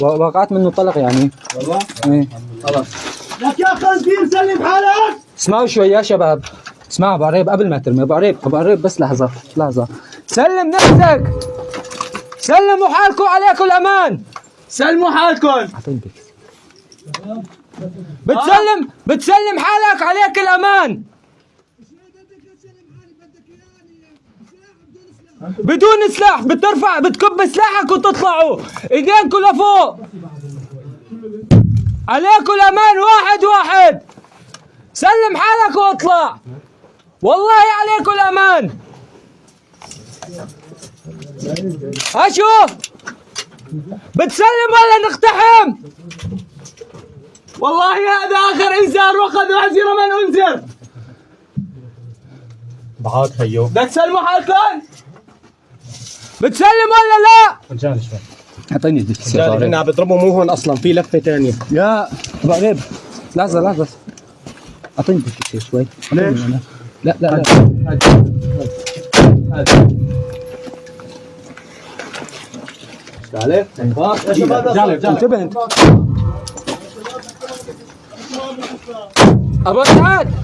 وقعت منه طلق يعني. والله؟ ايه خلاص. لك يا خنزير سلم حالك. اسمعوا شوي يا شباب، اسمعوا ابو عريب قبل ما ترمي. ابو عريب بس لحظة. سلم نفسك، سلموا حالكم، عليكم الامان. سلموا حالكم. بتسلم حالك، عليك الامان. بدون سلاح بتكب سلاحك وتطلعوا ايدينكم لفوق. عليكم الامان، واحد. سلم حالك واطلع، والله عليكم الامان. اشوف بتسلم ولا نقتحم؟ والله هذا اخر انذار وقد اعذر من انذر. بعاد خيو. بدك تسلموا حالكم؟ بتسلم ولا لا؟ رجال شوي. اعطيني رجال هنا بضربوا مو هون اصلا، في لفه ثانيه. يا ابو عريب لحظة اعطيني شيء شوي. ليش؟ لا عليه؟ يا شباب انتبه انت. ابو سعد